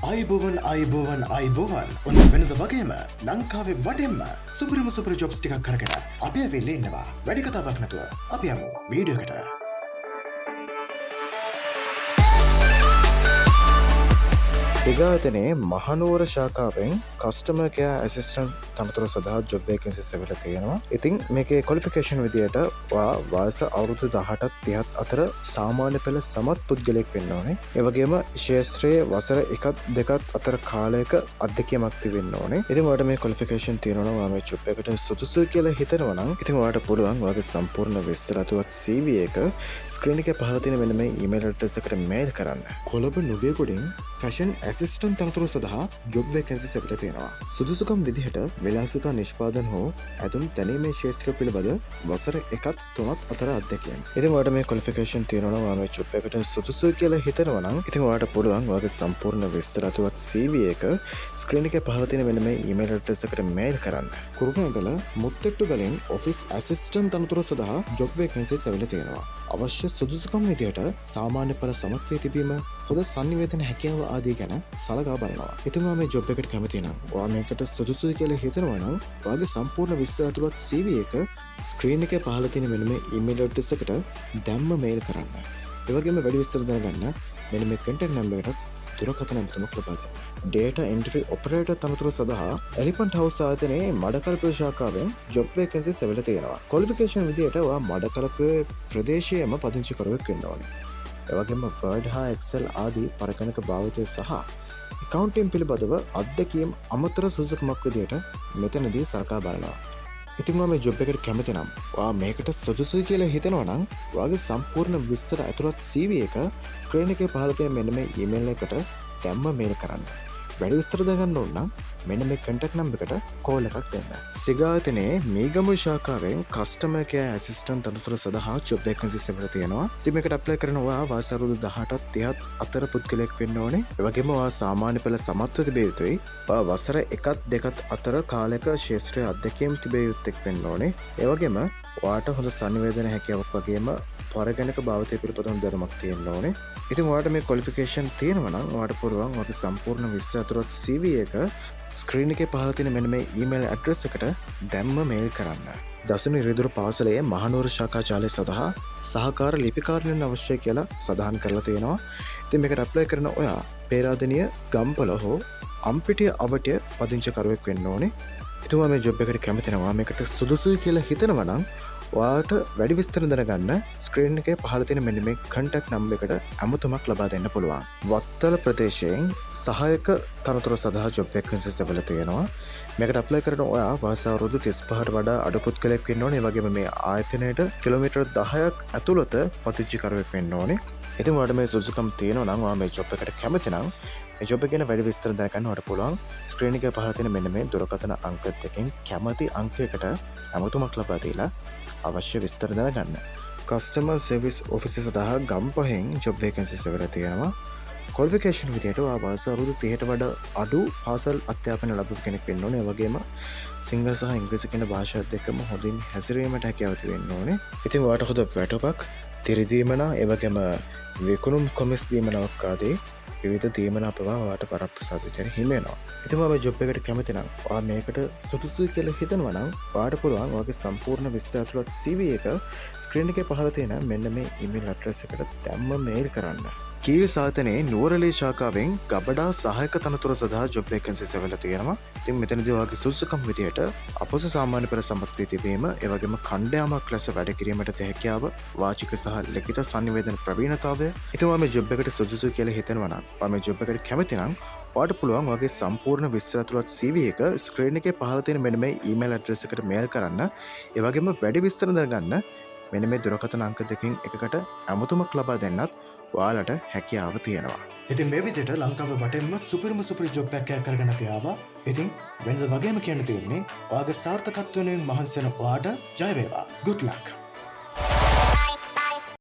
අයිබෝවන් ඔන්න වෙනද වගේම ලංකාවේ වටෙන්ම සුපරිම සුපර ජොබ්ස් ටිකක් කරගෙන අපි ඇවිල්ලා ඉන්නවා. වැඩි කතාවක් නැතුව අපි යමු වීඩියෝ එකට. සිගායතනයේ මහනුවර ශාඛාවෙන් කස්ටමර් කෙයා ඇසිස්ටන්ට් තනතුර සඳහා ජොබ් වේකන්සිස් ලැබිලා තියෙනවා. ඉතින් මේකේ ක්වොලිෆිකේෂන් විදියට වයස අවුරුදු 18ත් 30ත් අතර සාමාන්‍ය පෙළ සමත් පුද්ගලයෙක් වෙන්න ඕනේ. ඒ වගේම ශාස්ත්‍රයේ වසර 1ක් 2ක් අතර කාලයක අධ්‍යක්ෂකමක් තිබෙන්න ඕනේ. ඉතින් ඔයාලට මේ ක්වොලිෆිකේෂන් තියෙනවා නම් මේ ජොබ් එකට සුදුසුයි කියලා හිතනවා නම් ඉතින් ඔයාලට පුළුවන් ඔයාගේ සම්පූර්ණ විස්තර අතුවත් CV එක ස්ක්‍රීන් එකේ පහළ තියෙන මෙන්න මේ ඊමේල් ඇඩ්‍රස් එකට මේල් කරන්න. කොළඹ නුගේගොඩින් ෆැෂන් ඇසිස්ටන්ට් තනතුර සඳහා ජොබ් වේකන්සිස් ලැබිලා තියෙනවා. සුදුසුකම් විදිහට විලාසිතා නිෂ්පාදන හෝ ඇතුන් තැනීමේ ක්ෂේත්‍ර පිළිබඳ වසර 1ත් 3ත් අතර අධ්‍යක්ෂකයන්. ඉතින් ඔයාලට මේ ක්වොලිෆිකේෂන් තියෙනවා නම් ඔයා මේ ජොබ් එකට සුදුසුයි කියලා හිතනවා නම් ඉතින් ඔයාලට පුළුවන් ඔයාගේ සම්පූර්ණ විස්තර අතුවත් CV එක ස්ක්‍රීන් එකේ පහළ තියෙන මෙන්න මේ ඊමේල් ඇඩ්‍රස් එකට මේල් කරන්න. කුරුණෑගල මුත්තෙට්ටුගලින් ඔෆිස් ඇසිස්ටන්ට් තනතුර සඳහා ජොබ් වේකන්සිස් ලැබිලා තියෙනවා. අවශ්‍ය සුදුසුකම් විදිහට සාමාන්‍ය පෙළ සමත් වේ තිබීම හොඳ සංනිවේදන හැකියාව ආදී ගැන සලකා බලනවා. ඉතින් ඔයා මේ ජොබ් එකට කැමති නම් ඔයා මේකට සුදුසුයි කියලා හිතනවා නම් ඔයාගේ සම්පූර්ණ විස්තර අතුරත් CV එක ස්ක්‍රීන් එකේ පහළ තියෙන මෙන්න මේ ඊමේල් ඇඩ්‍රස් එකට දැම්ම මේල් කරන්න. ඒ වගේම වැඩි විස්තර දැනගන්න මෙන්න මේ කන්ටැක්ට් නම්බර් එකටත් දුරකථන අමතමක් ලබා දෙන්න. ඩේටා එන්ට්‍රි ඔපරේටර් තනතුර සඳහා එලිෆන්ට් හවුස් ආයතනයේ මඩකලපුව ශාඛාවෙන් ජොබ් වේකන්සිස් ලැබිලා තියෙනවා. ක්වොලිෆිකේෂන් විදියට ඔයා මඩකලපුව ප්‍රදේශයේම පදිංචි කරුවෙක් වෙන්න ඕනේ. එවගේම වර්ඩ් හා එක්සෙල් ආදී පරිගණක භාවිතය සහ එකවුන්ටින් පිළිබඳව අත්දැකීම් අමතර සුදුසුකමක් විදියට මෙතනදී සලකා බලනවා. ඉතින් ඔයා මේ ජොබ් එකට කැමති නම් ඔයා මේකට සුදුසුයි කියලා හිතනවා නම් ඔයාගේ සම්පූර්ණ විස්තර ඇතුළත් CV එක ස්ක්‍රීන් එකේ පහළ තියෙන මෙන්න මේ ඊමේල් එකට දැම්ම මේල් කරන්න. වැඩි විස්තර දැනගන්න ඕන නම් මෙන්න මේ කන්ටැක්ට් නම්බර් එකට කෝල් එකක් දෙන්න. සිගායතනයේ මීගමු ශාඛාවෙන් කස්ටමර් කෙයා ඇසිස්ටන්ට් තනතුර සඳහා ජොබ් වේකන්සිස් ලැබිලා තියෙනවා. ඉතින් මේකට ඇප්ලයි කරන ඔයා වයස අවුරුදු 18ත් 30ත් අතර පුද්ගලයෙක් වෙන්න ඕනේ. ඒ වගේම ඔයා සාමාන්‍ය පෙළ සමත්ව තිබිය යුතුයි. ඔයා වසර 1ක් 2ක් අතර කාලයක ශාස්ත්‍රීය අධ්‍යක්ෂකම් තිබිය යුත්තේක් වෙන්න ඕනේ. ඒ වගේම ඔයාට හොඳ සංනිවේදන හැකියාවක් වගේම පරිගණක භාවිතය පිළිබඳව දැනුමක් තියෙන්න ඕනේ. ඉතින් ඔයාට මේ ක්වොලිෆිකේෂන් තියෙනවා නම් ඔයාට පුළුවන් ඔයාගේ සම්පූර්ණ විස්තර අතුරත් CV එක ස්ක්‍රීන් එකේ පහළ තියෙන මෙන්න මේ ඊමේල් ඇඩ්‍රස් එකට දැම්ම මේල් කරන්න. දසුණු ඉරිදුරු පාසලේ මහනුවර ශාඛාචාලය සඳහා සහකාර ලිපිකාරයන් අවශ්‍යයි කියලා සඳහන් කරලා තියෙනවා. ඉතින් මේකට ඇප්ලයි කරන ඔයා පේරාදෙණිය ගම්පල හෝ අම්පිටිය අවටිය පදිංචි කරුවෙක් වෙන්න ඕනේ. ඉතින් ඔයා මේ ජොබ් එකට කැමති නම් මේකට සුදුසුයි කියලා හිතනවා නම් ඔයාට වැඩි විස්තර දැනගන්න ස්ක්‍රීන් එකේ පහළ තියෙන මෙන්න මේ කන්ටැක්ට් නම්බර් එකට අමතමක් ලබා දෙන්න පුළුවන්. වත්තල ප්‍රදේශයෙන් සහායක තනතුර සඳහා ජොබ් වේකන්සිස් ලැබිලා තියෙනවා. මේකට ඇප්ලයි කරන ඔයා වයස අවුරුදු 35ට වඩා අඩු පුද්ගලයෙක් වෙන්න ඕනේ. ඒ වගේම මේ ආයතනයට කිලෝමීටර් 10ක් ඇතුළත පදිංචි කරුවෙක් වෙන්න ඕනේ. ඉතින් ඔයාට මේ සුදුසුකම් තියෙනවා නම් ඔයා මේ ජොබ් එකට කැමති නම් මේ ජොබ් එක ගැන වැඩි විස්තර දැනගන්න ඔයාට පුළුවන් ස්ක්‍රීන් එකේ පහළ තියෙන මෙන්න මේ දුරකථන අංක දෙකෙන් කැමති අංකයකට අමතමක් ලබා දීලා අවශ්‍ය විස්තර දැනගන්න. කස්ටමර් සර්විස් ඔෆිසර් සඳහා ගම්පහෙන් ජොබ් වේකන්සිස් ලැබිලා තියෙනවා. ක්වොලිෆිකේෂන් විදියට ඔයා වයස අවුරුදු 30ට වඩා අඩු පාසල් අධ්‍යාපනය ලැබපු කෙනෙක් වෙන්න ඕනේ. ඒ වගේම සිංහල සහ ඉංග්‍රීසි කියන භාෂා දෙකම හොඳින් හැසිරීමට හැකියාව තියෙන්න ඕනේ. ඉතින් ඔයාට හොඳ වැටුපක්, තිරිදීමන, ඒ වගේම විකුණුම් කොමිස් දීමනාවක් ආදී විවිධ දීමනා පවා ඔයාට වරප්‍රසාද විදියට හිමි වෙනවා. ඉතින් ඔයා මේ ජොබ් එකට කැමති නම් ඔයා මේකට සුදුසුයි කියලා හිතනවා නම් ඔයාට පුළුවන් ඔයාගේ සම්පූර්ණ විස්තර අතුළත් CV එක ස්ක්‍රීන් එකේ පහළ තියෙන මෙන්න මේ ඊමේල් ඇඩ්‍රස් එකට දැම්ම මේල් කරන්න. කීල් සාතනයේ නුවරඑළිය ශාඛාවෙන් ගබඩා සහායක තනතුර සඳහා ජොබ් වේකන්සිස් ලැබිලා තියෙනවා. ඉතින් මෙතනදී ඔයාගේ සුදුසුකම් විදියට අපොස සාමාන්‍ය පෙළ සමත් වී තිබීම, ඒ වගේම කණ්ඩායමක් ලෙස වැඩ කිරීමට හැකියාව, වාචික සහ ලිඛිත සංනිවේදන ප්‍රවීණතාවය. ඉතින් ඔයා මේ ජොබ් එකට සුදුසුයි කියලා හිතනවා නම් ඔයා මේ ජොබ් එකට කැමති නම් ඔයාට පුළුවන් ඔයාගේ සම්පූර්ණ විස්තර අතුළත් CV එක ස්ක්‍රීන් එකේ පහළ තියෙන මෙන්න මේ ඊමේල් ඇඩ්‍රස් එකට මේල් කරන්න. ඒ වගේම වැඩි විස්තර දැනගන්න මෙන්න මේ දුරකථන අංක දෙකෙන් එකකට අමතමක් ලබා දෙන්නත් ඔයාලට හැකියාව තියෙනවා. ඉතින් මේ විදිහට ලංකාවේ වටෙන්ම සුපිරිම ජොබ් එකක් කරගෙන අපි ආවා. ඉතින් වෙනද වගේම කියන්න තියෙන්නේ ඔයාගේ සාර්ථකත්වයෙන් මහන්සි වෙන ඔයාට ජය වේවා. good luck.